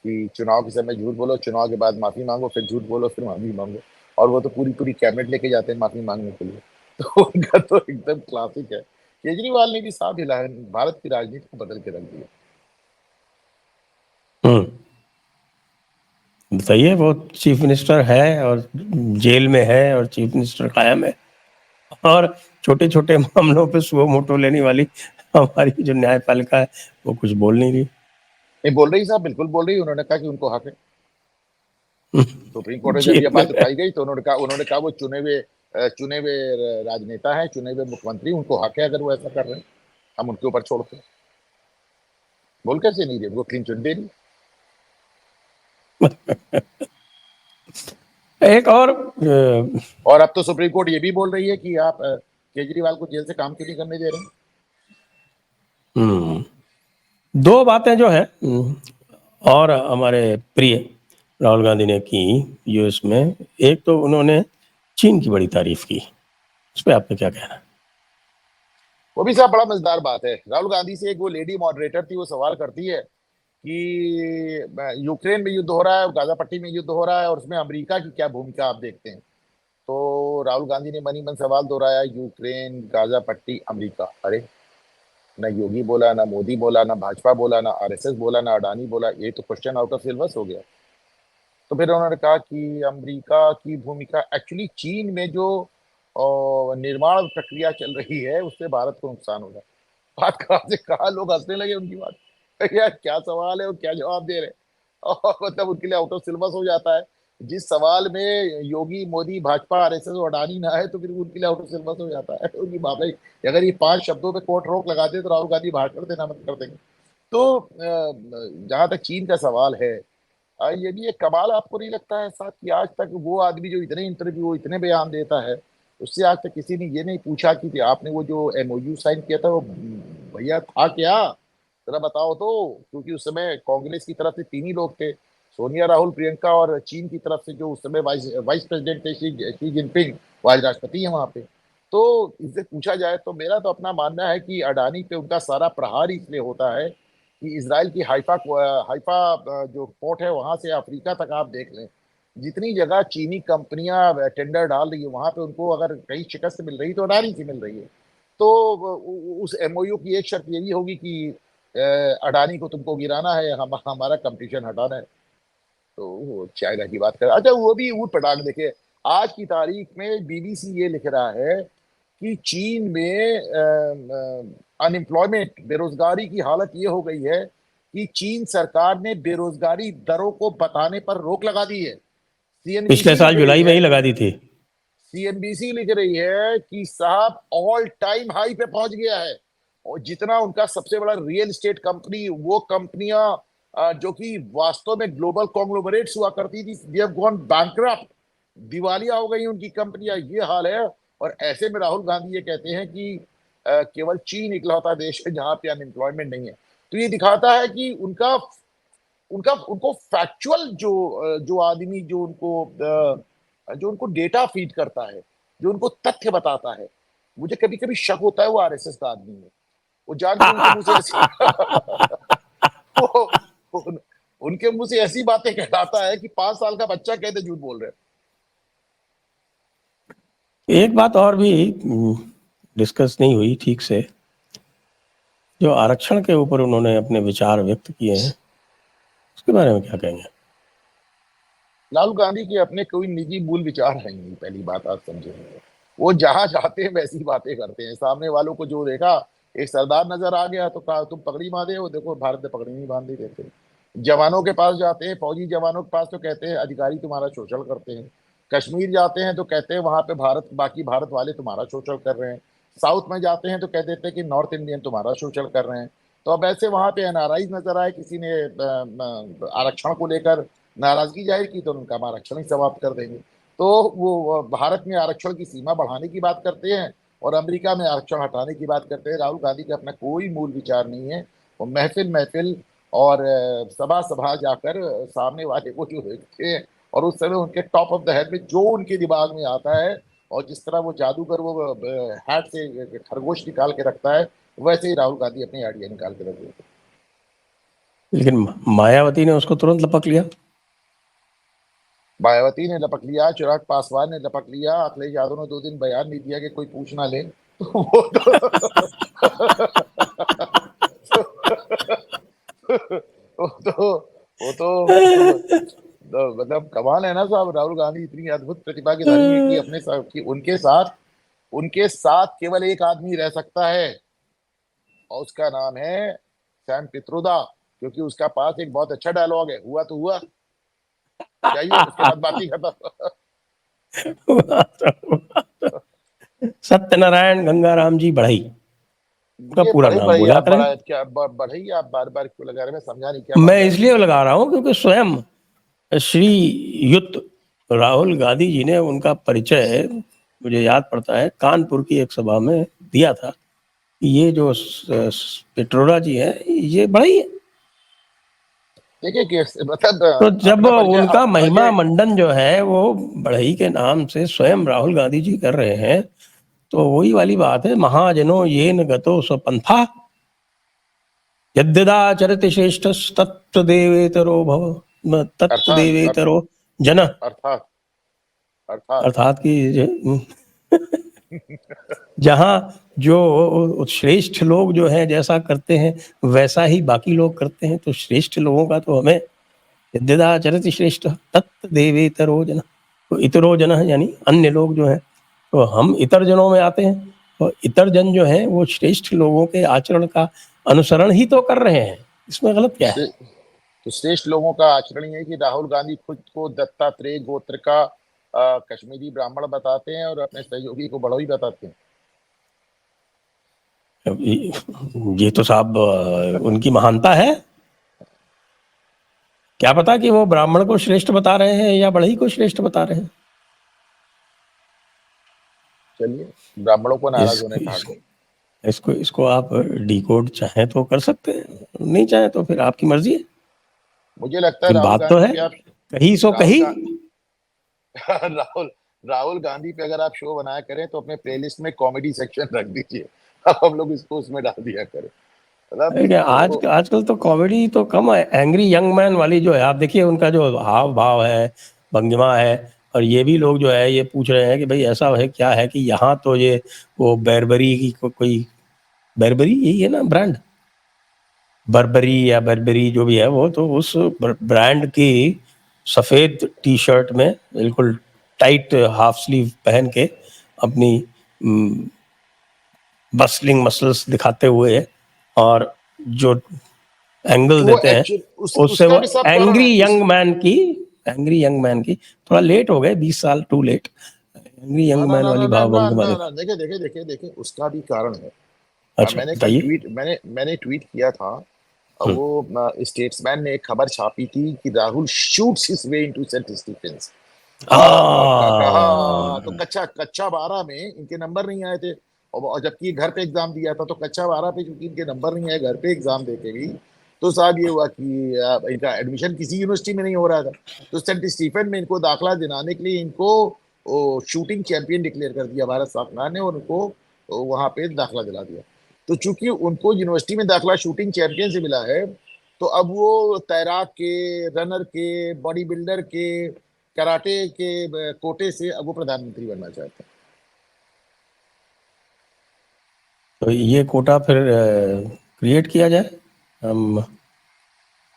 कि चुनाव के समय झूठ बोलो, चुनाव के बाद माफी मांगो, फिर झूठ बोलो, फिर माफी मांगो। और वो तो पूरी पूरी कैबिनेट लेके जाते हैं माफी मांगने के लिए। तो उनका तो एकदम क्लासिक है। केजरीवाल ने भी साथ हिलाया, भारत की राजनीति को बदल के रख दिया। हम्म। सही है, वो चीफ मिनिस्टर है और जेल में है और चीफ मिनिस्टर कायम है, और छोटे छोटे मामलों पे सुओ मोटो लेने वाली हमारी जो न्यायपालिका है वो कुछ बोल नहीं रही। नहीं बोल रही साहब, बिल्कुल बोल रही। उन्होंने कहा कि उनको हक है। सुप्रीम कोर्ट में जब ये जेल में बात उठाई गई तो उन्होंने कहा वो चुने हुए राजनेता हैं, चुने हुए मुख्यमंत्री, उनको हक है अगर वो ऐसा कर रहे हैं, हम उनके ऊपर छोड़ते हैं। बोल कैसे नहीं रही, उनको क्लीन चिट दे रही। एक और और अब तो सुप्रीम कोर्ट ये भी बोल रही है कि आप केजरीवाल को जेल से काम क्यों नहीं करने दे रहे। हम्म, दो बातें जो है और हमारे प्रिय राहुल गांधी ने की यूएस में। एक तो उन्होंने चीन की बड़ी तारीफ की, उस पर आपका क्या कहना है? वो भी साहब बड़ा मजेदार बात है। राहुल गांधी से एक वो लेडी मॉडरेटर थी, वो सवाल करती है कि यूक्रेन में युद्ध हो रहा है और गाजा पट्टी में युद्ध हो रहा है, और उसमें अमेरिका की क्या भूमिका आप देखते हैं। तो राहुल गांधी ने मनी मन सवाल दोहराया, यूक्रेन, गाजा पट्टी, अमेरिका। अरे ना योगी बोला, ना मोदी बोला, ना भाजपा बोला, ना आरएसएस बोला, ना अडानी बोला, ये तो क्वेश्चन आउट ऑफ सिलेबस हो गया। तो फिर उन्होंने कहा कि अमेरिका की भूमिका एक्चुअली चीन में जो निर्माण प्रक्रिया चल रही है उससे भारत को नुकसान होगा। बात कहाँ से कहाँ, लोग हंसने लगे उनकी बात। यार क्या सवाल है और क्या जवाब दे रहे हैं। और मतलब उनके लिए आउट ऑफ सिलेबस हो जाता है। जिस सवाल में योगी, मोदी, भाजपा, आरएसएस और अडानी ना है तो फिर उनके लिए आउट ऑफ सिलेबस हो जाता है। उनकी बात है, अगर ये 5 शब्दों पे कोर्ट रोक लगाते तो राहुल गांधी बाहर कर देना मत कर देंगे। तो जहां तक चीन का सवाल है, ये भी एक कमाल आपको नहीं लगता है साहब कि आज तक वो आदमी जो इतने इंटरव्यू, इतने बयान देता है, उससे आज तक किसी ने ये नहीं पूछा कि आपने वो जो एमओयू साइन किया था वो भैया था क्या, जरा बताओ तो। क्योंकि उस समय कांग्रेस की तरफ से 3 ही लोग थे, सोनिया, राहुल, प्रियंका, और चीन की तरफ से जो उस समय वाइस वाइस प्रेसिडेंट थे शी जिनपिंग, वो आज राष्ट्रपति है वहां पे। तो इससे पूछा जाए तो मेरा तो अपना मानना है कि अडानी पे उनका सारा प्रहार इसलिए होता है कि इसराइल की हाइफा हाइफा जो पोर्ट है वहां से अफ्रीका तक आप देख लें, जितनी जगह चीनी कंपनियां टेंडर डाल रही है वहां पे उनको अगर कहीं शिकस्त मिल रही है तो अडानी से मिल रही है। तो उस एमओयू की एक शर्त ये भी होगी कि अडानी को तुमको गिराना है, हमारा कंपटीशन हटाना है। तो वो चाइना की बात कर, अच्छा वो भी ऊट पटांग देखे। आज की तारीख में बीबीसी ये लिख रहा है कि चीन में अनएम्प्लॉयमेंट, बेरोजगारी की हालत ये हो गई है कि चीन सरकार ने बेरोजगारी दरों को बताने पर रोक लगा दी है। पिछले सीएनबीसी साल लिख रही जुलाई में है, ही लगा दी थी। सीएनबीसी लिख रही है कि साहब ऑल टाइम हाई पे पहुंच गया है। और जितना उनका सबसे बड़ा रियल एस्टेट कंपनी, वो कंपनियां जो कि वास्तव में ग्लोबल कॉन्ग्लोमरेट्स हुआ करती थी, दे हैव गॉन बैंकरप्ट, दिवालिया हो गई उनकी कंपनियां, ये हाल है। और ऐसे में राहुल गांधी ये कहते हैं कि केवल चीन इकलौता देश है जहां पे अनएम्प्लॉयमेंट नहीं है। तो ये दिखाता है कि उनका उनका उनको फैक्चुअल जो आदमी जो उनको डेटा फीड करता है, जो उनको तथ्य बताता है, मुझे कभी कभी शक होता है वो आरएसएस का आदमी है। वो जान के उनके मुंह से ऐसी वो, उन, उनके मुंह से ऐसी बातें कहलाता है कि 5 साल का बच्चा कहते झूठ बोल रहे हैं। एक बात और भी डिस्कस नहीं हुई ठीक से, जो आरक्षण के ऊपर उन्होंने अपने विचार व्यक्त किए हैं, उसके बारे में क्या कहेंगे? राहुल गांधी के अपने कोई निजी मूल विचार है नहीं, पहली बात आप समझे। वो जहां जाते हैं वैसी बातें करते हैं। सामने वालों को जो देखा, एक सरदार नजर आ गया तो कहा तुम पगड़ी बांधे हो, देखो भारत में पगड़ी नहीं बांधी देते। जवानों के पास जाते हैं, फौजी जवानों के पास, तो कहते हैं अधिकारी तुम्हारा शोषण करते हैं। कश्मीर जाते हैं तो कहते हैं वहां पे बाकी भारत वाले तुम्हारा शोषण कर रहे हैं। साउथ में जाते हैं तो कह देते हैं कि नॉर्थ इंडियन तुम्हारा शोषण कर रहे हैं। तो अब ऐसे वहां पे एनआरआई नजर आए, किसी ने आरक्षण को लेकर नाराजगी जाहिर की तो उनका हम आरक्षण ही समाप्त कर देंगे। तो वो भारत में आरक्षण की सीमा बढ़ाने की बात करते हैं और अमेरिका में आरक्षण हटाने की बात करते हैं। राहुल गांधी का अपना कोई मूल विचार नहीं है। वो महफिल महफिल और सभा सभा जाकर सामने वाले को जो देखते हैं, और उस समय उनके टॉप ऑफ द हेड में जो उनके दिमाग में आता है, और जिस तरह वो जादूगर वो हैट से खरगोश निकाल के रखता है, वैसे ही राहुल गांधी अपनी आइडिया निकाल के रख देते हैं। लेकिन मायावती ने उसको तुरंत लपक लिया। मायावती ने लपक लिया, चिराग पासवान ने लपक लिया, अखिलेश यादव ने 2 दिन बयान नहीं दिया कि कोई पूछ ना ले। तो वो तो वो तो मतलब कमाल है ना साहब। राहुल गांधी इतनी अद्भुत प्रतिभा के धनी है कि कि उनके साथ केवल एक आदमी रह सकता है, और उसका नाम है सैम पित्रोदा। क्योंकि उसका पास एक बहुत अच्छा डायलॉग है, हुआ तो हुआ, जाइए उसके बाद बात ही खत्म। सत्यनारायण गंगाराम जी बढ़ई का ये पूरा बड़े नाम भाई, बोला आप करें। बड़ा क्या बढ़ई आप बार बार क्यों लगा रहे हैं? मैं समझा नहीं क्या बात मैं कर रहे हैं। इसलिए लगा रहा हूं क्योंकि स्वयं श्रीयुत राहुल गांधी जी ने उनका परिचय, मुझे याद पड़ता है, कानपुर की एक सभा में दिया था। ये जो पिट्रोदा जी है ये बढ़ई है। देखिए कि मतलब तो जब अपना परिचय उनका महिमा परिचय मंडन जो है वो बढ़ई के नाम से स्वयं राहुल गांधी जी कर रहे हैं, तो वही वाली बात है, महाजनो येन गतो स्वपंथा यद्यदाचरति श्रेष्ठस्तत्तदेवेतरो भव अर्थात तत्तदेवेतरो जन। अर्थात अर्थात अर्थात कि जहाँ जो श्रेष्ठ लोग जो हैं जैसा करते हैं वैसा ही बाकी लोग करते हैं, तो श्रेष्ठ लोगों का तो हमें यद्यदाचरति श्रेष्ठ तत्तदेवेतरो जन, तो इतरो जन यानी अन्य लोग जो हैं, तो हम इतर जनों में आते हैं। और इतर जन जो हैं वो श्रेष्ठ लोगों के आचरण का अनुसरण ही तो कर रहे हैं, इसमें गलत क्या है? तो श्रेष्ठ लोगों का आचरण ये है कि राहुल गांधी खुद को दत्तात्रेय गोत्र का कश्मीरी ब्राह्मण बताते हैं और अपने सहयोगी को बड़ोई बताते हैं। ये तो साहब उनकी महानता है। क्या पता कि वो ब्राह्मण को श्रेष्ठ बता रहे हैं या बढ़ई को श्रेष्ठ बता रहे हैं। चलिए, ब्राह्मणों को नाराज इस, होने कहा इस, गया। इसको आप डिकोड चाहें तो कर सकते हैं, नहीं चाहें तो फिर आपकी मर्जी है। मुझे लगता है लेकिन राहुल बात तो गांधी है, पे आप कही सो राहुल कही। गा राहुल राहुल गांधी पे अगर आप शो बनाया करें तो अपने प्लेलिस्ट में कॉमेडी सेक्शन रख दीजिए। अब हम लोग इसको उसमें डाल दिया करें, मतलब आजकल तो कॉमेडी तो कम है, एंग्री यंग मैन वाली जो है, आप देखिए उनका जो हाव भाव है, भंगिमा है। और ये भी लोग जो है ये पूछ रहे हैं कि भाई ऐसा है क्या है कि यहाँ तो ये वो बैरबरी की कोई बैरबरी यही है ना ब्रांड, बर्बरी या बर्बरी जो भी है वो, तो उस ब्रांड की सफेद टी शर्ट में बिल्कुल टाइट हाफ स्लीव पहन के अपनी बस्लिंग मसल्स दिखाते हुए और जो एंगल वो देते हैं एक्चुअली उससे उसका वो भी सब कारण है। एंग्री यंग मैन की थोड़ा लेट हो गए, 20 साल टू लेट, एंग्री ना यंग ना मैन ना ना वाली ना भाव ना भंगिमा ना देखा। ना, देखिए देखिए देखिए देखिए, उसका भी कारण है। अच्छा मैंने कल बताइए। ट्वीट मैंने ट्वीट किया था। वो स्टेट्समैन ने एक खबर छापी थी कि Rahul shoots his way into Saint Stephen's. कहा तो कच्चा कच्चा 12 में इनके नंबर नहीं आए थे, और जबकि घर पे एग्जाम दिया था, तो कच्चा 12 पे चूंकि इनके नंबर नहीं आए घर पे एग्जाम देके भी, तो साहब ये हुआ कि इनका एडमिशन किसी यूनिवर्सिटी में नहीं हो रहा था, तो सेंट स्टीफन में इनको दाखला दिलाने के लिए इनको शूटिंग चैंपियन डिक्लेयर कर दिया भारत सरकार ने, और उनको वहां पे दाखला दिला दिया। तो चूंकि उनको यूनिवर्सिटी में दाखला शूटिंग चैंपियन से मिला है, तो अब वो तैराक के, रनर के, बॉडी बिल्डर के, कराटे के कोटे से अब वो प्रधानमंत्री बनना चाहते हैं। तो ये कोटा फिर क्रिएट किया जाए, हम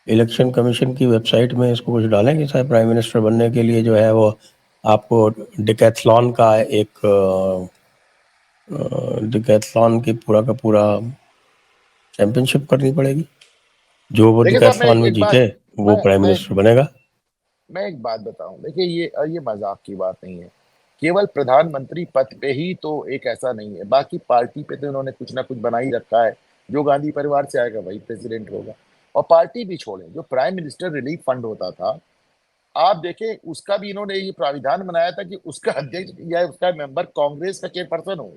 इलेक्शन कमीशन की वेबसाइट में इसको कुछ डालेंगे, शायद प्राइम मिनिस्टर बनने के लिए जो है वो आपको डिकैथलॉन की पूरा का पूरा चैंपियनशिप करनी पड़ेगी, जो वो देखिए साहब, डिकैथलॉन में एक बात जीते वो मैं प्राइम मैं मिनिस्टर बनेगा। मैं एक बात बताऊं, देखिए ये मजाक की बात नहीं है। केवल प्रधानमंत्री पद पे ही तो एक ऐसा नहीं है, बाकी पार्टी पे तो इन्होंने कुछ ना कुछ बना ही रखा है। जो गांधी परिवार से आएगा वही प्रेसिडेंट होगा। और पार्टी भी छोड़ें, जो प्राइम मिनिस्टर रिलीफ फंड होता था, आप देखें उसका भी इन्होंने ये प्राविधान बनाया था कि उसका अध्यक्ष या उसका मेंबर कांग्रेस का चेयरपर्सन हो।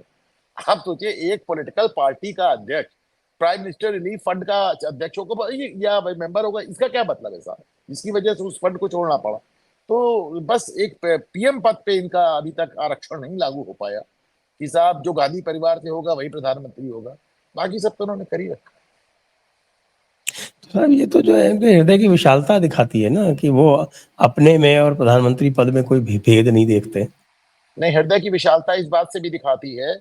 आप सोचिए, एक पॉलिटिकल पार्टी का अध्यक्ष प्राइम मिनिस्टर रिलीफ फंड का अध्यक्ष होगा या मेंबर होगा, इसका क्या मतलब है साहब, जिसकी वजह से उस फंड को छोड़ना पड़ा। तो बस एक पीएम पद पे इनका अभी तक आरक्षण नहीं लागू हो पाया कि साहब जो गांधी परिवार से होगा वही प्रधानमंत्री होगा। बाकी सब तो उन्होंने कर ही रखा। तो साहब ये तो जो है इनके हृदय की विशालता दिखाती है ना, कि वो अपने में और प्रधानमंत्री पद में कोई भेद नहीं देखते। नहीं, हृदय की विशालता इस बात से भी दिखाती है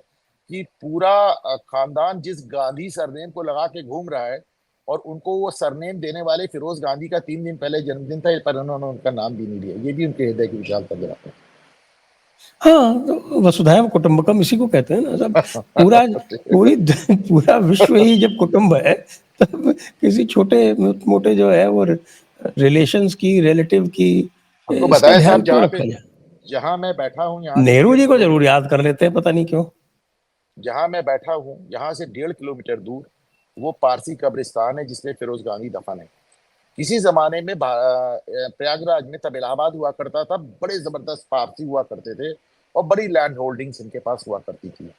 कि पूरा खानदान जिस गांधी सरनेम को लगा के घूम रहा है, और उनको वो सरनेम देने वाले फिरोज गांधी का 3 दिन पहले जन्मदिन था, पर उन्होंने उनका नाम भी नहीं लिया। ये भी उनके हृदय की विशालता दिखाता हाँ, तो वसुधैव कुटुंबकम इसी को कहते हैं ना सब। पूरा है। पूरी पूरा विश्व ही जब कुटुंब है, तब किसी छोटे मोटे जो है वो रिलेशंस की, रिलेटिव की, आपको इसका बताया ध्यान साहब, क्यों रखा जाए। जहां मैं बैठा हूं यहाँ से नेहरू डेढ़ जी को जरूर किलोमीटर याद कर लेते हैं, पता नहीं क्यों। जहां मैं बैठा हूं यहाँ से 1.5 किलोमीटर दूर वो पारसी कब्रिस्तान है जिसमें फिरोज गांधी दफन है। किसी जमाने में प्रयागराज में, तब इलाहाबाद हुआ करता था, बड़े जबरदस्त पारसी हुआ करते थे, और बड़ी लैंड होल्डिंग्स इनके पास हुआ करती थी।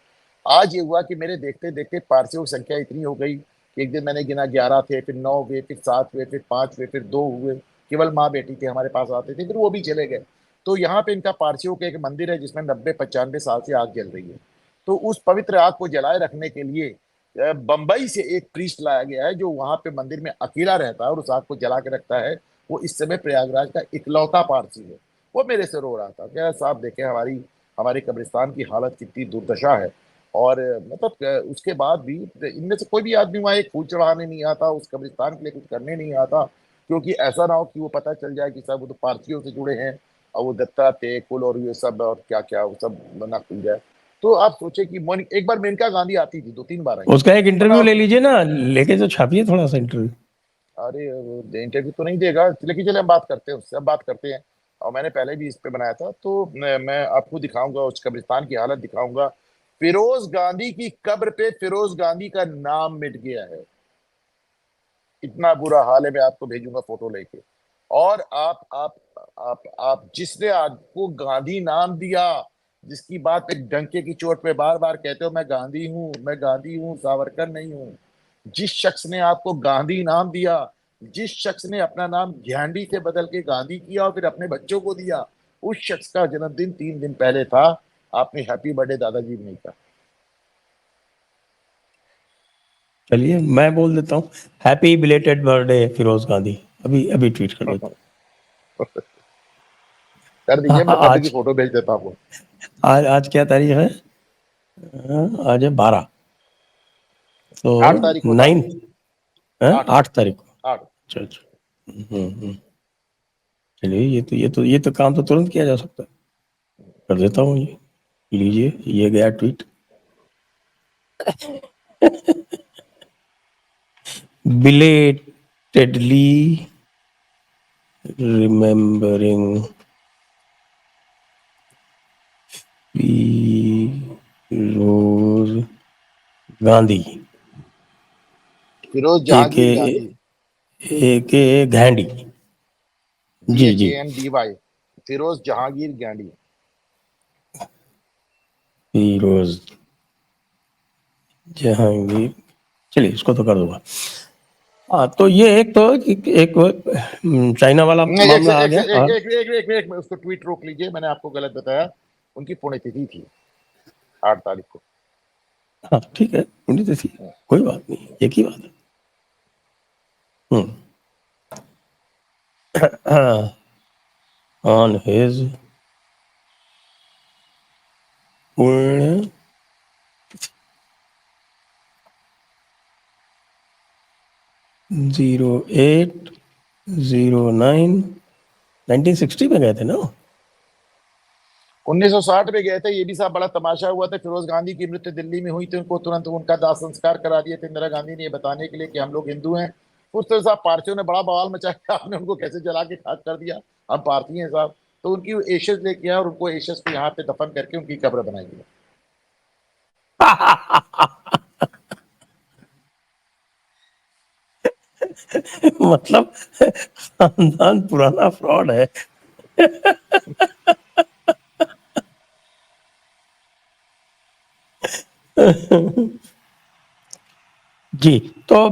आज ये हुआ कि मेरे देखते देखते पारसियों की संख्या इतनी हो गई कि एक दिन मैंने गिना 11 थे, फिर 9 हुए, फिर 7 हुए, फिर 5 हुए, फिर 2 हुए। केवल माँ बेटी थे हमारे पास आते थे, फिर वो भी चले गए। तो यहाँ पे इनका पारसियों का एक मंदिर है जिसमें 90-95 साल से आग जल रही है। तो उस पवित्र आग को जलाए रखने के लिए बंबई से एक प्रीस्ट लाया गया है जो वहां पे मंदिर में अकेला रहता है और उस आग को जला के रखता है। वो इस समय प्रयागराज का इकलौता पारसी है। वो मेरे से रो रहा था, क्या साहब देखे हमारी हमारे कब्रिस्तान की हालत कितनी दुर्दशा है। और मतलब उसके बाद भी इनमें से कोई भी आदमी वहां एक फूल चढ़ाने नहीं आता, उस कब्रिस्तान के लिए कुछ करने नहीं आता, क्योंकि ऐसा ना हो कि वो पता चल जाए कि साहब वो तो पारसियों से जुड़े हैं, और वो दत्तात्रेय कुल और ये सब और क्या क्या वो सब ना खुल जाए। तो आप सोचे कि एक बार मेनका गांधी आती थी, 2-3 बार आई। उसका एक इंटरव्यू बताओ ले कि लीजिए ना, लेके तो छापिए थोड़ा सा इंटरव्यू। अरे इंटरव्यू तो नहीं देगा, लेकिन चले हम बात करते हैं उससे, अब बात करते हैं। और मैंने पहले भी इस पे बनाया था, तो मैं आपको दिखाऊंगा उस कब्रिस्तान की हालत दिखाऊंगा। फिरोज गांधी की कब्र पे फिरोज गांधी का नाम मिट गया है। इतना बुरा हाल है, मैं आपको भेजूंगा फोटो लेके। और आप जिसने आपको गांधी नाम दिया, जिसकी बात एक डंके की चोट पे बार बार कहते हो, मैं गांधी हूं, मैं गांधी हूं, सावरकर नहीं हूं। जिस शख्स ने आपको गांधी नाम दिया, जिस शख्स ने अपना नाम झंडी से बदल के गांधी किया और फिर अपने बच्चों को दिया, उस शख्स का जन्मदिन 3 दिन पहले था। आपने हैप्पी बर्थडे दादाजी नहीं कहा। चलिए मैं बोल देता हूँ, happy belated birthday Firoz Gandhi, अभी अभी ट्वीट कर देता कर हूँ। दीजिए, मैं तब की आज फोटो भेज देता हूँ। आज आज क्या तारीख है? आज है 12, तो 8 तारीख को था। 9। है 8 8 तारीख को। 8। अच्छा अच्छा। चलिए ये तो काम तो तुरंत किया जा सकता है, कर देता हूँ ये। लीजिए, ये गया tweet. Belatedly remembering Feroze Gandhi Feroze A K Jehangir Gandhi, घैंडी। Ji ji. GHANDY, Firoz Jahangir Gandhi. Firoz Jahangir, चलिए इसको तो कर दूंगा। हाँ, तो ये एक चाइना वाला नहीं, एक से, मामला आ एक से, गया। एक और एक एक एक, एक, उसको ट्वीट रोक लीजिए, मैंने आपको गलत बताया। उनकी पुण्यतिथि थी 8 तारीख को। हाँ ठीक है, पुण्यतिथि, कोई बात नहीं, एक ही बात है। हाँ, ऑन हिज पुण्य 0809 1960 में गए थे ना। 1960 में गए थे। ये भी साहब बड़ा तमाशा हुआ था। फिरोज गांधी की मृत्यु दिल्ली में हुई थी, उनको तुरंत उनका दाह संस्कार करा दिए थे इंदिरा गांधी ने, ये बताने के लिए कि हम लोग हिंदू हैं। उस तरह साहब पार्टियों ने बड़ा बवाल मचाया, आपने उनको कैसे जला के खाक कर दिया, हम भारतीय हैं साहब। तो उनकी एशेज लेके आए और उनको एशेज को यहाँ पे दफन करके उनकी कब्र बनाई है। मतलब खानदान पुराना फ्रॉड है। जी। तो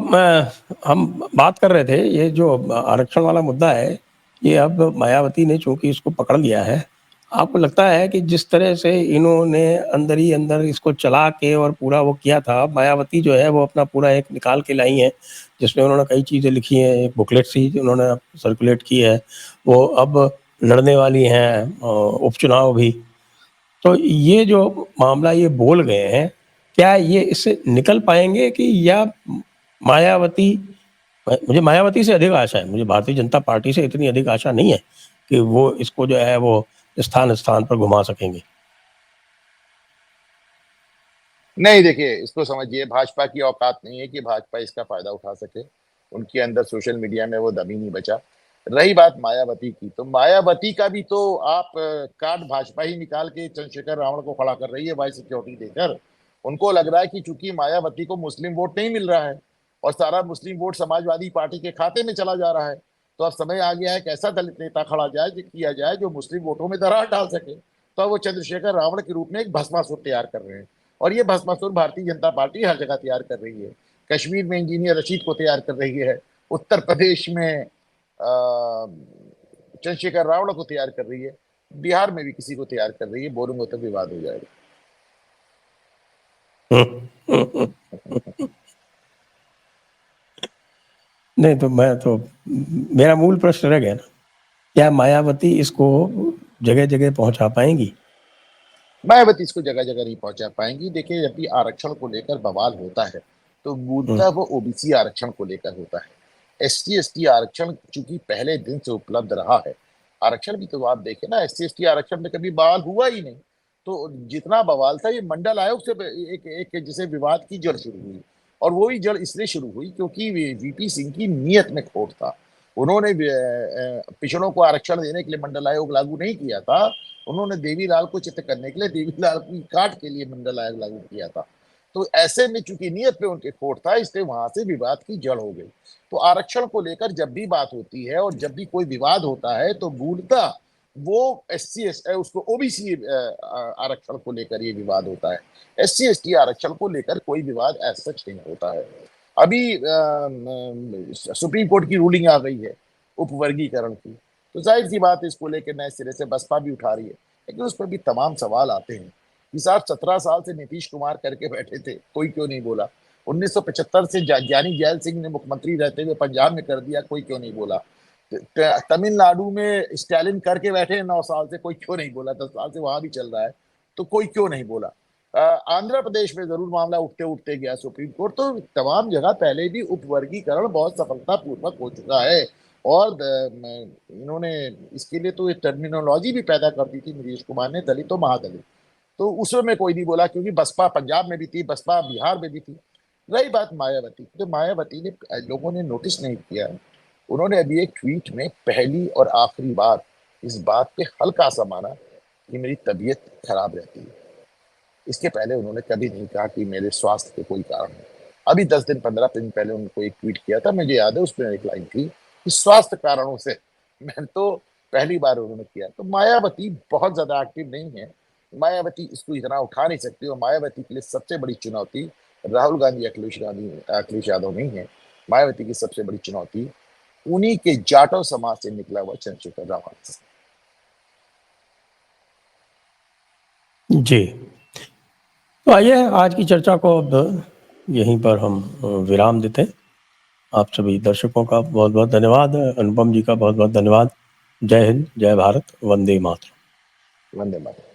हम बात कर रहे थे, ये जो आरक्षण वाला मुद्दा है, ये अब मायावती ने चूंकि इसको पकड़ लिया है, आपको लगता है कि जिस तरह से इन्होंने अंदर ही अंदर इसको चला के और पूरा वो किया था, मायावती जो है वो अपना पूरा एक निकाल के लाई है, जिसमें उन्होंने कई चीज़ें लिखी हैं, एक बुकलेट सी उन्होंने सर्कुलेट की है, वो अब लड़ने वाली हैं उपचुनाव भी। तो ये जो मामला ये बोल गए हैं, क्या ये इससे निकल पाएंगे कि, या मायावती, मुझे मायावती से अधिक आशा है, मुझे भारतीय जनता पार्टी से इतनी अधिक आशा नहीं है कि वो इसको जो है वो स्थान स्थान पर घुमा सकेंगे। नहीं, देखिए इसको समझिए, भाजपा की औकात नहीं है कि भाजपा इसका फायदा उठा सके। उनके अंदर सोशल मीडिया में वो दम ही नहीं बचा। रही बात मायावती की, तो मायावती का भी तो आप कार्ड भाजपा ही निकाल के चंद्रशेखर रावण को खड़ा कर रही है वाई सिक्योरिटी देकर। उनको लग रहा है कि चूंकि मायावती को मुस्लिम वोट नहीं मिल रहा है और सारा मुस्लिम वोट समाजवादी पार्टी के खाते में चला जा रहा है, तो अब समय आ गया है कि ऐसा दलित नेता खड़ा जाए जो किया जाए जो मुस्लिम वोटों में दरार डाल सके। तो अब वो चंद्रशेखर रावण के रूप में एक भस्मासुर तैयार कर रहे हैं। और ये भस्मासुर भारतीय जनता पार्टी हर जगह तैयार कर रही है। कश्मीर में इंजीनियर रशीद को तैयार कर रही है, उत्तर प्रदेश में चंद्रशेखर रावण को तैयार कर रही है, बिहार में भी किसी को तैयार कर रही है। बोलूंगा तो विवाद हो जाएगा। नहीं तो मेरा मूल प्रश्न रह गया ना, क्या मायावती इसको जगह जगह पहुंचा पाएंगी? मायावती इसको जगह जगह नहीं पहुंचा पाएंगी। देखिए, जब भी आरक्षण को लेकर बवाल होता है तो मूलतः वो ओबीसी आरक्षण को लेकर होता है। एसटी एसटी आरक्षण चूंकि पहले दिन से उपलब्ध रहा है, आरक्षण भी तो आप देखें ना, एससी एसटी आरक्षण में कभी बवाल हुआ ही नहीं। तो जितना बवाल था ये मंडल आयोग से एक एक जिसे विवाद की जड़ शुरू हुई। और वो ही जड़ इसलिए शुरू हुई क्योंकि वीपी सिंह की नीयत में खोट था। उन्होंने पिछड़ों को आरक्षण देने के लिए मंडल आयोग लागू नहीं किया था, उन्होंने देवीलाल को चित्त करने के लिए देवीलाल की काट के लिए मंडल आयोग लागू किया था। तो ऐसे में चूंकि नियत पे उनके खोट था, इसलिए वहां से विवाद की जड़ हो गई। तो आरक्षण को लेकर जब भी बात होती है और जब भी कोई विवाद होता है तो मूलतः वो एससी एस उसको ओबीसी आरक्षण को लेकर ये विवाद होता है। एससी एसटी आरक्षण को लेकर कोई विवाद ऐसा सच नहीं होता है। अभी सुप्रीम कोर्ट की रूलिंग आ गई है उपवर्गीकरण की, तो जाहिर सी बात है इसको लेकर नए सिरे से बसपा भी उठा रही है। लेकिन उस पर भी तमाम सवाल आते हैं कि साहब 17 साल से नीतीश कुमार करके बैठे थे, कोई क्यों नहीं बोला? 1975 से ज्ञानी जैल सिंह ने मुख्यमंत्री रहते हुए पंजाब में कर दिया, कोई क्यों नहीं बोला? तमिलनाडु में स्टालिन करके बैठे 9 साल से, कोई क्यों नहीं बोला? 10 साल से वहां भी चल रहा है, तो कोई क्यों नहीं बोला? आंध्र प्रदेश में जरूर मामला उठते उठते गया सुप्रीम कोर्ट, तो तमाम जगह पहले भी उपवर्गीकरण बहुत सफलतापूर्वक हो चुका है। और इन्होंने इसके लिए तो टर्मिनोलॉजी भी पैदा कर दी थी नीतीश कुमार ने, दलित तो महादलित। तो उस समय कोई नहीं बोला, क्योंकि बसपा पंजाब में भी थी, बसपा बिहार में भी थी। रही बात मायावती, तो मायावती ने, लोगों ने नोटिस नहीं किया, उन्होंने अभी एक ट्वीट में पहली और आखिरी बार इस बात पे हल्का सा माना कि मेरी तबीयत खराब रहती है। इसके पहले उन्होंने कभी नहीं कहा कि मेरे स्वास्थ्य के कोई कारण है। अभी 10 दिन 15 दिन पहले उनको एक ट्वीट किया था, मुझे याद है, उसमें एक लाइन थी कि स्वास्थ्य कारणों से। मैंने तो पहली बार उन्होंने किया। तो मायावती बहुत ज्यादा एक्टिव नहीं है, मायावती इसको इतना उठा नहीं सकती, और मायावती के लिए सबसे बड़ी चुनौती राहुल गांधी, अखिलेश यादव नहीं है। मायावती की सबसे बड़ी चुनौती उन्हीं के जाटव समाज से निकला हुआ चंद्रशेखर रावत। जी, तो आइए आज की चर्चा को अब यहीं पर हम विराम देते हैं। आप सभी दर्शकों का बहुत बहुत धन्यवाद, अनुपम जी का बहुत बहुत धन्यवाद। जय हिंद, जय भारत, वंदे मातरम। वंदे मातरम।